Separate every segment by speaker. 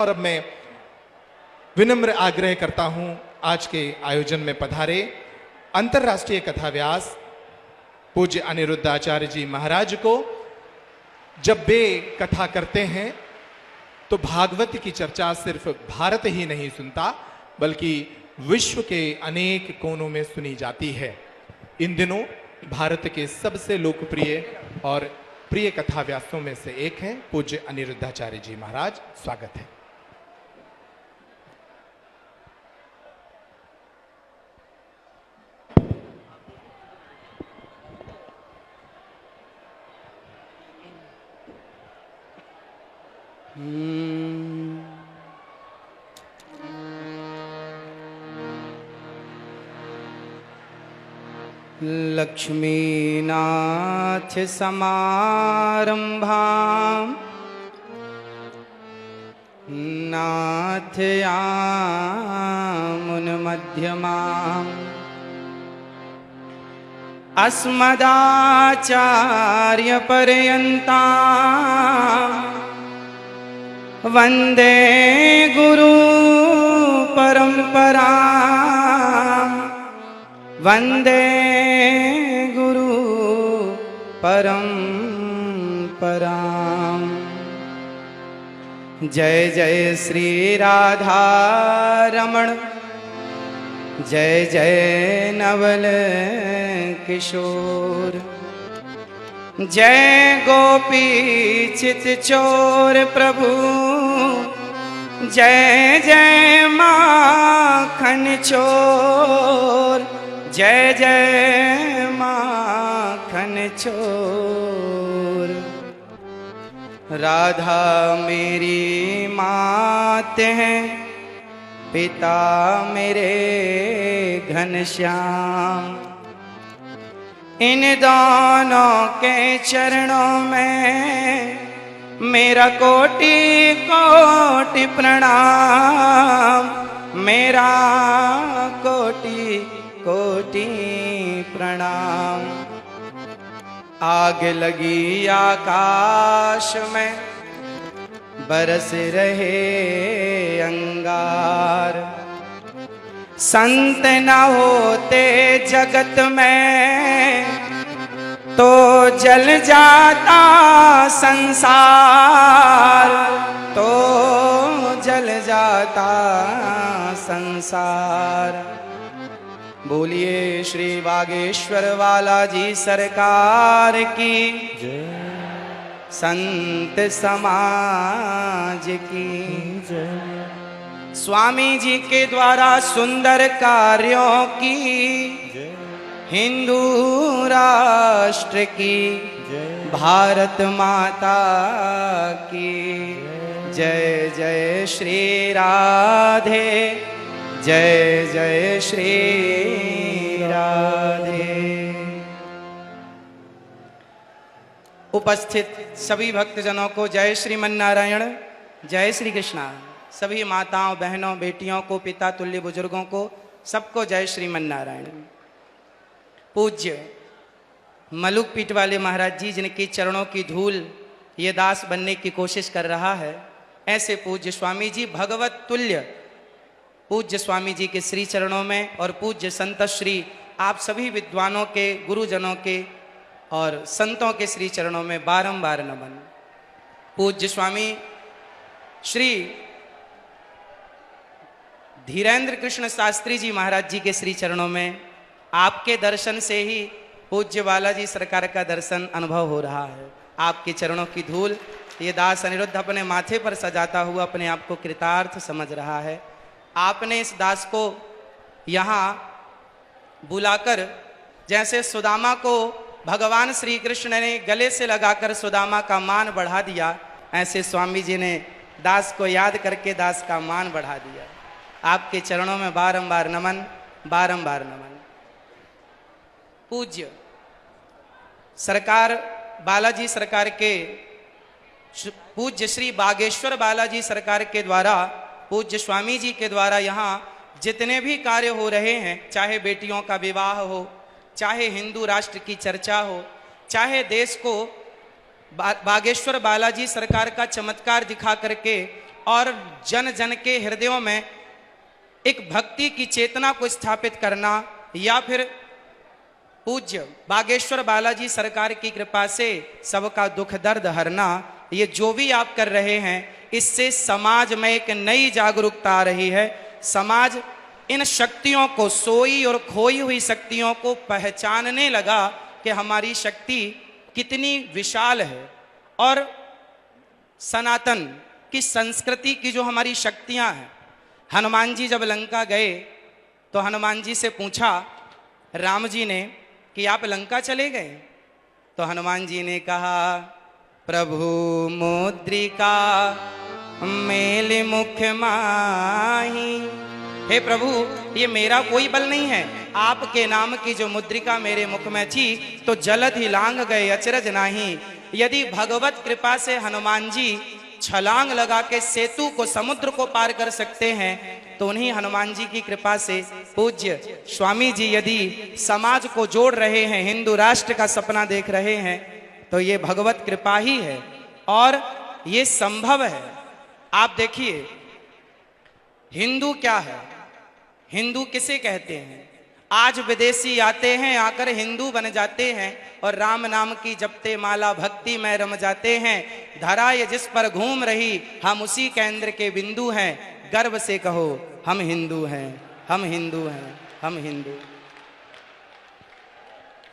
Speaker 1: पर अब मैं विनम्र आग्रह करता हूं, आज के आयोजन में पधारे अंतर्राष्ट्रीय कथाव्यास पूज्य अनिरुद्धाचार्य जी महाराज को। जब वे कथा करते हैं तो भागवत की चर्चा सिर्फ भारत ही नहीं सुनता, बल्कि विश्व के अनेक कोनों में सुनी जाती है। इन दिनों भारत के सबसे लोकप्रिय और प्रिय कथाव्यासों में से एक हैं पूज्य अनिरुद्धाचार्य जी महाराज। स्वागत है।
Speaker 2: लक्ष्मीनाथ समारंभां नाथयामुनमध्यमाम् अस्मदाचार्यपर्यन्तां वन्दे गुरु परम्परां वन्दे गुरु परम्परां। जय जय श्री राधा रमण, जय जय नवल किशोर, जय गोपी चित चोर प्रभु, जय जय माखन चोर, जय जय माखन चोर। राधा मेरी मात है, पिता मेरे घनश्याम, इन दोनों के चरणों में मेरा कोटि कोटि प्रणाम, मेरा कोटि कोटि प्रणाम। आग लगी आकाश में, बरस रहे अंगार, संत न होते जगत में तो जल जाता संसार, तो जल जाता संसार। बोलिए श्री बागेश्वर वाला जी सरकार की जय, संत समाज की जय, स्वामी जी के द्वारा सुंदर कार्यों की जय, हिंदू राष्ट्र की जय, भारत माता की जय। जय श्री राधे, जय जय श्री राधे। उपस्थित सभी भक्तजनों को जय श्रीमन्नारायण, जय श्री कृष्णा। सभी माताओं, बहनों, बेटियों को, पिता तुल्य बुजुर्गों को, सबको जय श्रीमन्नारायण। पूज्य मलुक पीठ वाले महाराज जी, जिनके चरणों की धूल ये दास बनने की कोशिश कर रहा है, ऐसे पूज्य स्वामी जी भगवत तुल्य पूज्य स्वामी जी के श्री चरणों में और पूज्य संत श्री आप सभी विद्वानों के, गुरुजनों के और संतों के श्री चरणों में बारंबार नमन। पूज्य स्वामी श्री धीरेन्द्र कृष्ण शास्त्री जी महाराज जी के श्री चरणों में आपके दर्शन से ही पूज्य बालाजी सरकार का दर्शन अनुभव हो रहा है। आपके चरणों की धूल ये दास अनिरुद्ध अपने माथे पर सजाता हुआ अपने आप को कृतार्थ समझ रहा है। आपने इस दास को यहाँ बुलाकर, जैसे सुदामा को भगवान श्री कृष्ण ने गले से लगाकर सुदामा का मान बढ़ा दिया, ऐसे स्वामी जी ने दास को याद करके दास का मान बढ़ा दिया। आपके चरणों में बारंबार नमन, बारंबार नमन। पूज्य सरकार बालाजी सरकार के पूज्य श्री बागेश्वर बालाजी सरकार के द्वारा, पूज्य स्वामी जी के द्वारा यहाँ जितने भी कार्य हो रहे हैं, चाहे बेटियों का विवाह हो, चाहे हिंदू राष्ट्र की चर्चा हो, चाहे देश को बागेश्वर बालाजी सरकार का चमत्कार दिखा करके और जन जन के हृदयों में एक भक्ति की चेतना को स्थापित करना, या फिर पूज्य बागेश्वर बालाजी सरकार की कृपा से सबका दुख दर्द हरना, ये जो भी आप कर रहे हैं इससे समाज में एक नई जागरूकता आ रही है। समाज इन शक्तियों को, सोई और खोई हुई शक्तियों को पहचानने लगा कि हमारी शक्ति कितनी विशाल है। और सनातन की संस्कृति की जो हमारी शक्तियां हैं, हनुमान जी जब लंका गए तो हनुमान जी से पूछा राम जी ने कि आप लंका चले गए? तो हनुमान जी ने कहा, प्रभु मुद्रिका मेल मुख माही। हे प्रभु, ये मेरा कोई बल नहीं है, आपके नाम की जो मुद्रिका मेरे मुख में थी तो जलद ही लांग गए अचरज नाही। यदि भगवत कृपा से हनुमान जी छलांग लगा के सेतु को, समुद्र को पार कर सकते हैं, तो उन्हीं हनुमान जी की कृपा से पूज्य स्वामी जी यदि समाज को जोड़ रहे हैं, हिंदू राष्ट्र का सपना देख रहे हैं, तो ये भगवत कृपा ही है और ये संभव है। आप देखिए, हिंदू क्या है, हिंदू किसे कहते हैं? आज विदेशी आते हैं, आकर हिंदू बन जाते हैं और राम नाम की जपते माला भक्ति में रम जाते हैं। धरा ये जिस पर घूम रही, हम उसी केंद्र के बिंदु हैं। गर्व से कहो हम हिंदू हैं, हम हिंदू हैं, हम हिंदू।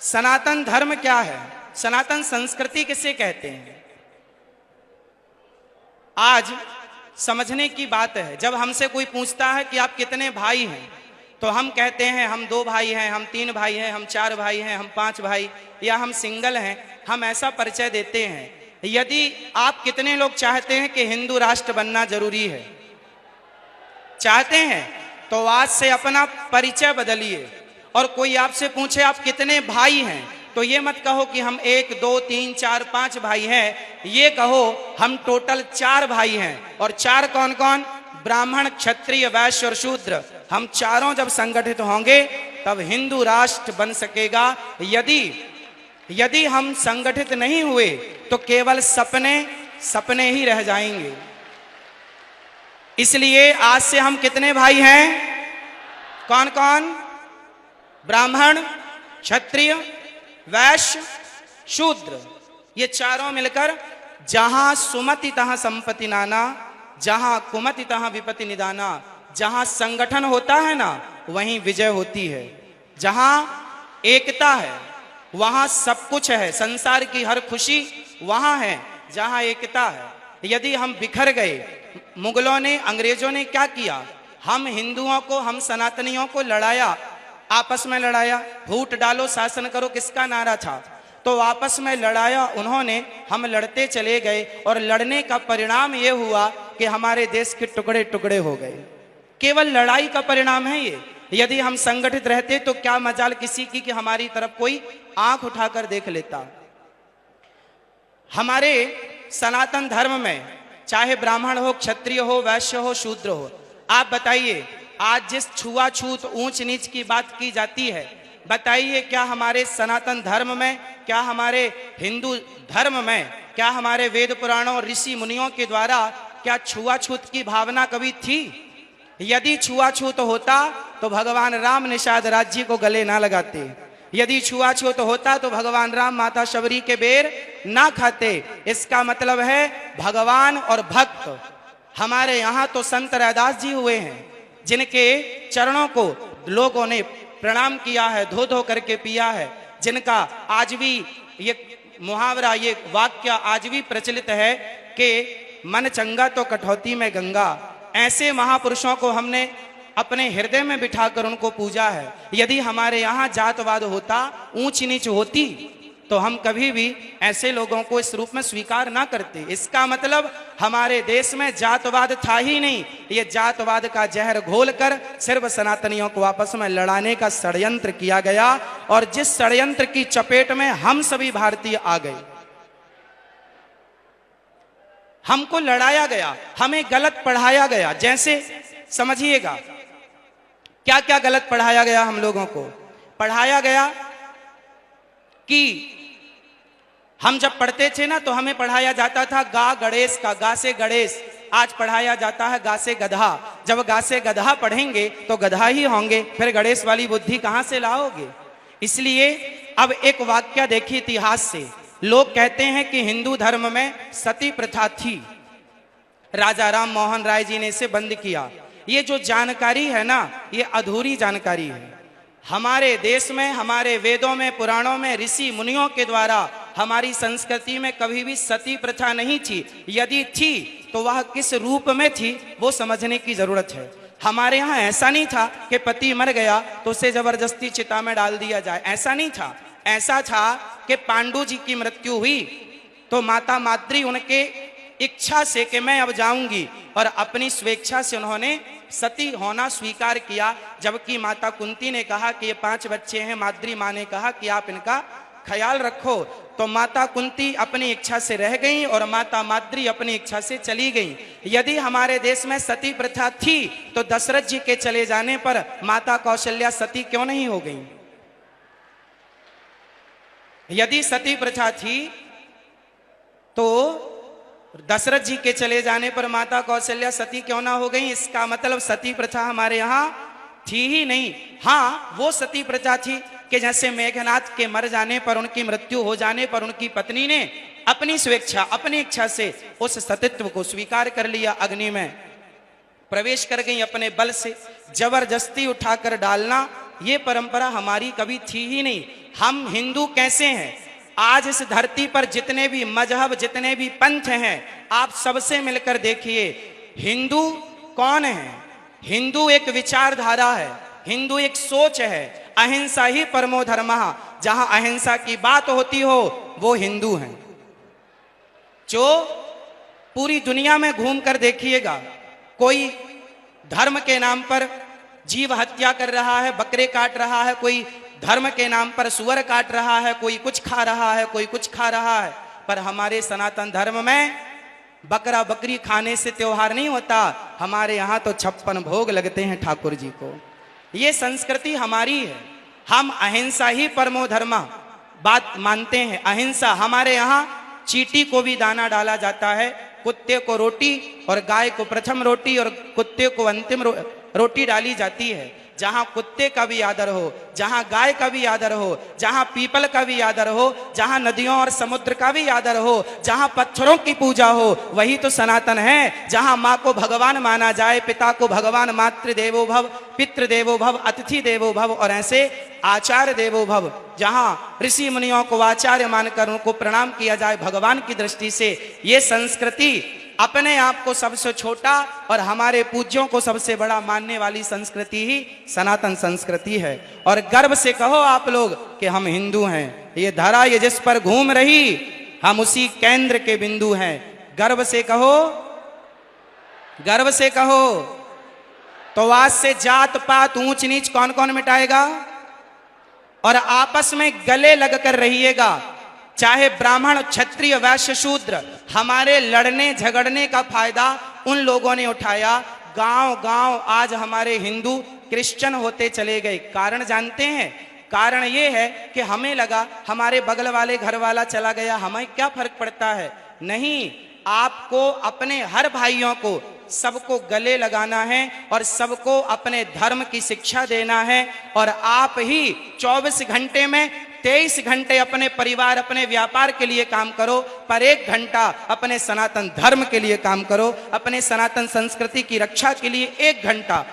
Speaker 2: सनातन धर्म क्या है? सनातन संस्कृति किसे कहते हैं? आज समझने की बात है। जब हमसे कोई पूछता है कि आप कितने भाई हैं, तो हम कहते हैं हम 2 भाई हैं, हम 3 भाई हैं, हम 4 भाई हैं, हम 5 भाई, या हम सिंगल हैं। हम ऐसा परिचय देते हैं। यदि आप कितने लोग चाहते हैं कि हिंदू राष्ट्र बनना जरूरी है? चाहते हैं तो आज से अपना परिचय बदलिए। और कोई आपसे पूछे आप कितने भाई हैं, तो ये मत कहो कि हम 1 2 3 4 5 भाई हैं, ये कहो हम टोटल 4 भाई हैं। और 4 कौन कौन? ब्राह्मण, क्षत्रिय, वैश्य और शूद्र। हम चारों जब संगठित होंगे तब हिंदू राष्ट्र बन सकेगा। यदि हम संगठित नहीं हुए तो केवल सपने ही रह जाएंगे। इसलिए आज से हम कितने भाई हैं? कौन कौन? ब्राह्मण, क्षत्रिय, वैश्य, शूद्र। ये चारों मिलकर जहां सुमति तहां संपत्ति नाना, जहां कुमति तहां विपत्ति निदाना। जहां संगठन होता है ना, वहीं विजय होती है। जहां एकता है वहां सब कुछ है। संसार की हर खुशी वहां है जहां एकता है। यदि हम बिखर गए, मुगलों ने, अंग्रेजों ने क्या किया? हम हिंदुओं को, हम सनातनियों को लड़ाया, आपस में लड़ाया। फूट डालो शासन करो किसका नारा था? तो आपस में लड़ाया उन्होंने, हम लड़ते चले गए और लड़ने का परिणाम ये हुआ कि हमारे देश के टुकड़े टुकड़े हो गए। केवल लड़ाई का परिणाम है ये। यदि हम संगठित रहते तो क्या मजाल किसी की कि हमारी तरफ कोई आंख उठाकर देख लेता। हमारे सनातन धर्म में चाहे ब्राह्मण हो, क्षत्रिय हो, वैश्य हो, शूद्र हो, आप बताइए, आज जिस छुआछूत, ऊंच नीच की बात की जाती है, बताइए क्या हमारे सनातन धर्म में, क्या हमारे हिंदू धर्म में, क्या हमारे वेद पुराणों, ऋषि मुनियों के द्वारा क्या छुआछूत की भावना कभी थी? यदि छुआछूत होता तो भगवान राम निषाद राज्य को गले ना लगाते। यदि छुआछूत होता तो भगवान राम माता शबरी के बेर ना खाते। इसका मतलब है भगवान और भक्त। हमारे यहाँ तो संत रैदास जी हुए हैं जिनके चरणों को लोगों ने प्रणाम किया है, धो धो करके पिया है, जिनका आज भी ये मुहावरा, ये वाक्य आज भी प्रचलित है कि मन चंगा तो कठौती में गंगा। ऐसे महापुरुषों को हमने अपने हृदय में बिठाकर उनको पूजा है। यदि हमारे यहाँ जातवाद होता, ऊंच नीच होती, तो हम कभी भी ऐसे लोगों को इस रूप में स्वीकार ना करते। इसका मतलब हमारे देश में जातवाद था ही नहीं। ये जातवाद का जहर घोलकर सिर्फ सनातनियों को आपस में लड़ाने का षड्यंत्र किया गया, और जिस षड्यंत्र की चपेट में हम सभी भारतीय आ गए। हमको लड़ाया गया, हमें गलत पढ़ाया गया। जैसे समझिएगा क्या क्या गलत पढ़ाया गया। हम लोगों को पढ़ाया गया कि हम जब पढ़ते थे ना तो हमें पढ़ाया जाता था गा गणेश का, गा से गणेश, आज पढ़ाया जाता है गा से गधा। जब गा से गधा पढ़ेंगे तो गधा ही होंगे, फिर गणेश वाली बुद्धि कहां से लाओगे। इसलिए अब एक वाक्य देखिए इतिहास से। लोग कहते हैं कि हिंदू धर्म में सती प्रथा थी, राजा राम मोहन राय जी ने इसे बंद किया। ये जो जानकारी है ना, ये अधूरी जानकारी है। हमारे देश में, हमारे वेदों में, पुराणों में, ऋषि मुनियों के द्वारा हमारी संस्कृति में कभी भी सती प्रथा नहीं थी। यदि थी तो वह किस रूप में थी वो समझने की जरूरत है। हमारे यहाँ ऐसा नहीं था कि पति मर गया तो उसे जबरदस्ती चिता में डाल दिया जाए, ऐसा नहीं था। ऐसा था कि पांडु जी की मृत्यु हुई तो माता माद्री उनके इच्छा से कि मैं अब जाऊंगी, और अपनी स्वेच्छा से उन्होंने सती होना स्वीकार किया। जबकि माता कुंती ने कहा कि ये 5 बच्चे हैं, माद्री माँ ने कहा कि आप इनका ख्याल रखो। तो माता कुंती अपनी इच्छा से रह गई और माता माद्री अपनी इच्छा से चली गई। यदि हमारे देश में सती प्रथा थी तो दशरथ जी के चले जाने पर माता कौशल्या सती क्यों नहीं हो गई। यदि सती प्रथा थी तो दशरथ जी के चले जाने पर माता कौशल्या सती क्यों ना हो गई। इसका मतलब सती प्रथा हमारे यहाँ थी ही नहीं। हाँ, वो सती प्रथा थी कि जैसे मेघनाथ के मर जाने पर, उनकी मृत्यु हो जाने पर उनकी पत्नी ने अपनी स्वेच्छा, अपनी इच्छा से उस सतीत्व को स्वीकार कर लिया, अग्नि में प्रवेश कर गई अपने बल से। जबरदस्ती उठाकर डालना ये परंपरा हमारी कभी थी ही नहीं। हम हिंदू कैसे हैं? आज इस धरती पर जितने भी मजहब, जितने भी पंथ हैं, आप सबसे मिलकर देखिए हिंदू कौन है। हिंदू एक विचारधारा है, हिंदू एक सोच है। अहिंसा ही परमो धर्मः, जहां अहिंसा की बात होती हो वो हिंदू हैं। जो पूरी दुनिया में घूम कर देखिएगा, कोई धर्म के नाम पर जीव हत्या कर रहा है, बकरे काट रहा है, कोई धर्म के नाम पर सुअर काट रहा है, कोई कुछ खा रहा है, कोई कुछ खा रहा है। पर हमारे सनातन धर्म में बकरा बकरी खाने से त्योहार नहीं होता। हमारे यहाँ तो 56 भोग लगते हैं ठाकुर जी को। ये संस्कृति हमारी है। हम अहिंसा ही परमो धर्म बात मानते हैं। अहिंसा, हमारे यहाँ चींटी को भी दाना डाला जाता है, कुत्ते को रोटी और गाय को प्रथम रोटी और कुत्ते को अंतिम रोटी डाली जाती है। जहां कुत्ते का भी आदर हो, जहां गाय का भी आदर हो, जहां पीपल का भी आदर हो, जहां नदियों और समुद्र का भी आदर हो, जहां पत्थरों की पूजा हो, वही तो सनातन है। जहां माँ को भगवान माना जाए, पिता को भगवान, मातृ देवो भव, पितृ देवो भव, अतिथि देवो भव, और ऐसे आचार्य देवो भव। जहां ऋषि मुनियों को आचार्य मानकर उनको प्रणाम किया जाए भगवान की दृष्टि से। ये संस्कृति अपने आप को सबसे छोटा और हमारे पूज्यों को सबसे बड़ा मानने वाली संस्कृति ही सनातन संस्कृति है। और गर्व से कहो आप लोग कि हम हिंदू हैं। ये धरा ये जिस पर घूम रही, हम उसी केंद्र के बिंदु हैं। गर्व से कहो, गर्व से कहो। तो आज से जात पात ऊंच नीच कौन कौन मिटाएगा? और आपस में गले लगकर रहिएगा। चाहे ब्राह्मण, क्षत्रिय, वैश्य, शूद्र, हमारे लड़ने झगड़ने का फायदा उन लोगों ने उठाया। गांव गांव आज हमारे हिंदू क्रिश्चियन होते चले गए। कारण जानते हैं? कारण ये है कि हमें लगा हमारे बगल वाले घर वाला चला गया, हमें क्या फर्क पड़ता है। नहीं, आपको अपने हर भाइयों को सबको गले लगाना है और सबको अपने धर्म की शिक्षा देना है। और आप ही 24 घंटे में 23 घंटे अपने परिवार, अपने व्यापार के लिए काम करो, पर 1 घंटा अपने सनातन धर्म के लिए काम करो, अपने सनातन संस्कृति की रक्षा के लिए 1 घंटा,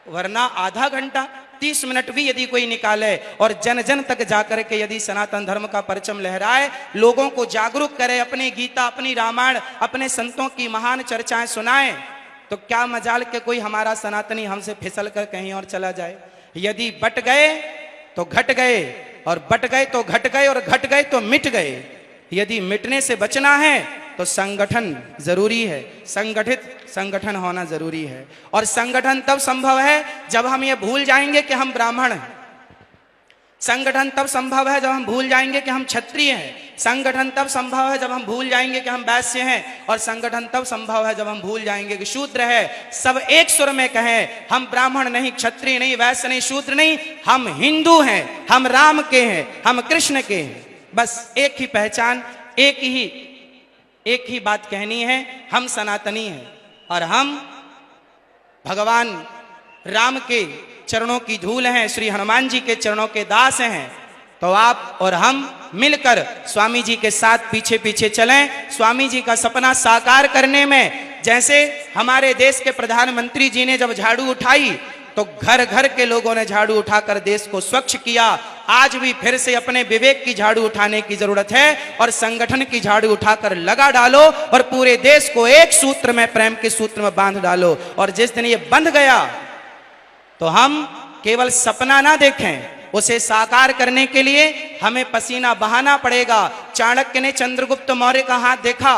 Speaker 2: वरना आधा घंटा 30 मिनट भी यदि कोई निकाले और जन जन तक जाकर के यदि सनातन धर्म का परचम लहराए, लोगों को जागरूक करे, अपनी गीता, अपनी रामायण, अपने संतों की महान चर्चाएं सुनाए, तो क्या मजाल के कोई हमारा सनातनी हमसे फिसल कर कहीं और चला जाए। यदि बट गए तो घट गए, और बट गए तो घट गए, और घट गए तो मिट गए। यदि मिटने से बचना है तो संगठन जरूरी है, संगठित संगठन होना जरूरी है। और संगठन तब संभव है जब हम ये भूल जाएंगे कि हम ब्राह्मण हैं। संगठन तब संभव है जब हम भूल जाएंगे कि हम क्षत्रिय हैं। संगठन तब संभव है जब हम भूल जाएंगे कि हम वैश्य हैं। और संगठन तब संभव है जब हम भूल जाएंगे कि शूद्र है। सब एक सुर में कहें, हम ब्राह्मण नहीं, क्षत्रिय नहीं, वैश्य नहीं, शूद्र नहीं, हम हिंदू हैं, हम राम के हैं, हम कृष्ण के हैं। बस एक ही पहचान, एक ही बात कहनी है, हम सनातनी हैं। और हम भगवान राम के चरणों की धूल हैं, श्री हनुमान जी के चरणों के दास हैं। तो आप और हम मिलकर स्वामी जी के साथ पीछे पीछे चलें, स्वामी जी का सपना साकार करने में। जैसे हमारे देश के प्रधानमंत्री जी ने जब झाड़ू उठाई तो घर घर के लोगों ने झाड़ू उठाकर देश को स्वच्छ किया, आज भी फिर से अपने विवेक की झाड़ू उठाने की जरूरत है और संगठन की झाड़ू उठाकर लगा डालो और पूरे देश को एक सूत्र में, प्रेम के सूत्र में बांध डालो। और जिस दिन ये बंध गया तो हम केवल सपना ना देखें, उसे साकार करने के लिए हमें पसीना बहाना पड़ेगा। चाणक्य ने चंद्रगुप्त मौर्य का हाथ देखा,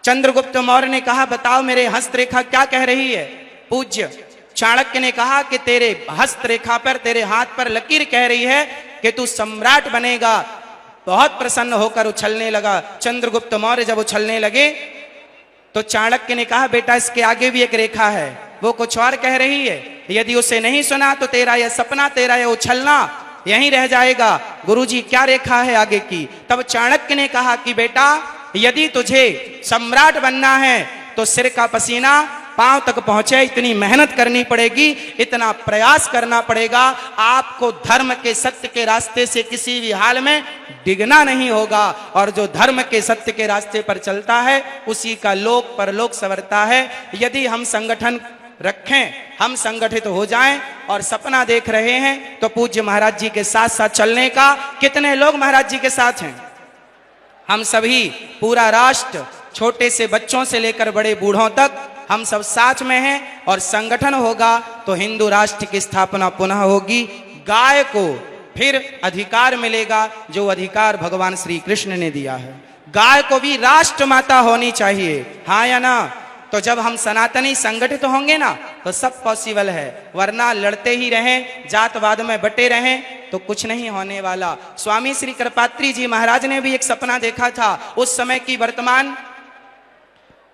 Speaker 2: चंद्रगुप्त मौर्य ने कहा बताओ मेरे हस्तरेखा क्या कह रही है। पूज्य चाणक्य ने कहा कि तेरे हस्तरेखा पर, तेरे हाथ पर लकीर कह रही है कि तू सम्राट बनेगा। बहुत प्रसन्न होकर उछलने लगा। चंद्रगुप्त मौर्य जब उछलने लगे तो चाणक्य ने कहा बेटा इसके आगे भी एक रेखा है, वो कुछ और कह रही है। यदि उसे नहीं सुना तो तेरा यह सपना, तेरा यह उछलना यहीं रह जाएगा। गुरुजी क्या रेखा है आगे की? तब चाणक्य ने कहा कि बेटा यदि तुझे सम्राट बनना है तो सिर का पसीना पांव तक पहुंचे, इतनी मेहनत करनी पड़ेगी, इतना प्रयास करना पड़ेगा। आपको धर्म के, सत्य के रास्ते से किसी भी हाल में डिगना नहीं होगा। और जो धर्म के, सत्य के रास्ते पर चलता है उसी का लोक परलोक संवरता है। यदि हम संगठन रखें, हम संगठित हो जाएं और सपना देख रहे हैं तो पूज्य महाराज जी के साथ साथ चलने का। कितने लोग महाराज जी के साथ हैं? हम सभी, पूरा राष्ट्र, छोटे से बच्चों से लेकर बड़े बूढ़ों तक हम सब साथ में हैं। और संगठन होगा तो हिंदू राष्ट्र की स्थापना पुनः होगी। गाय को फिर अधिकार मिलेगा जो अधिकार भगवान श्री कृष्ण ने दिया है। गाय को भी राष्ट्र माता होनी चाहिए, हाँ या ना? तो जब हम सनातनी संगठित होंगे ना तो सब पॉसिबल है, वरना लड़ते ही रहें, जातवाद में बटे रहें तो कुछ नहीं होने वाला। स्वामी श्री कृपात्री जी महाराज ने भी एक सपना देखा था। उस समय की वर्तमान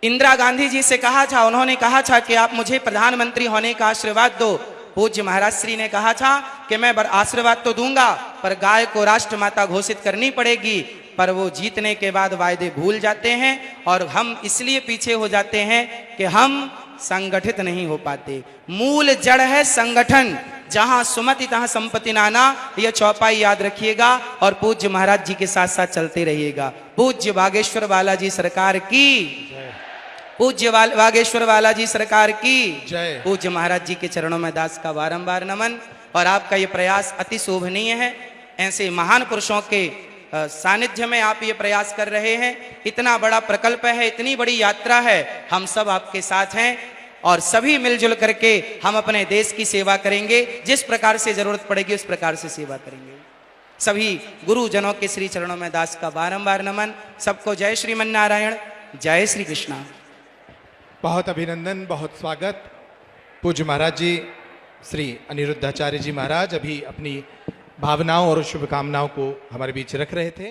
Speaker 2: इंदिरा गांधी जी से कहा था, उन्होंने कहा था कि आप मुझे प्रधानमंत्री होने का आशीर्वाद दो। पूज्य महाराज श्री ने कहा था कि मैं आशीर्वाद तो दूंगा पर गाय को राष्ट्र माता घोषित करनी पड़ेगी। पर वो जीतने के बाद वायदे भूल जाते हैं और हम इसलिए पीछे हो जाते हैं कि हम संगठित नहीं हो पाते। मूल जड़ है संगठन, जहां सुमति तहां संपत्ति नाना, यह चौपाई याद रखिएगा और पूज्य महाराज जी के साथ साथ चलते रहिएगा। पूज्य बागेश्वर बालाजी सरकार की, पूज्य बागेश्वर बालाजी सरकार की
Speaker 1: जय।
Speaker 2: पूज्य महाराज जी के चरणों में दास का बारंबार नमन। और आपका ये प्रयास अति शोभनीय है। ऐसे महान पुरुषों के सानिध्य में आप ये प्रयास कर रहे हैं। इतना बड़ा प्रकल्प है, इतनी बड़ी यात्रा है, हम सब आपके साथ हैं और सभी मिलजुल करके हम अपने देश की सेवा करेंगे। जिस प्रकार से जरूरत पड़ेगी उस प्रकार से सेवा करेंगे। सभी गुरुजनों के श्री चरणों में दास का बारंबार नमन। सबको जय श्रीमन्नारायण, जय श्री कृष्णा।
Speaker 1: बहुत अभिनंदन, बहुत स्वागत। पूज्य महाराज जी श्री अनिरुद्धाचार्य जी महाराज अभी अपनी भावनाओं और शुभकामनाओं को हमारे बीच रख रहे थे।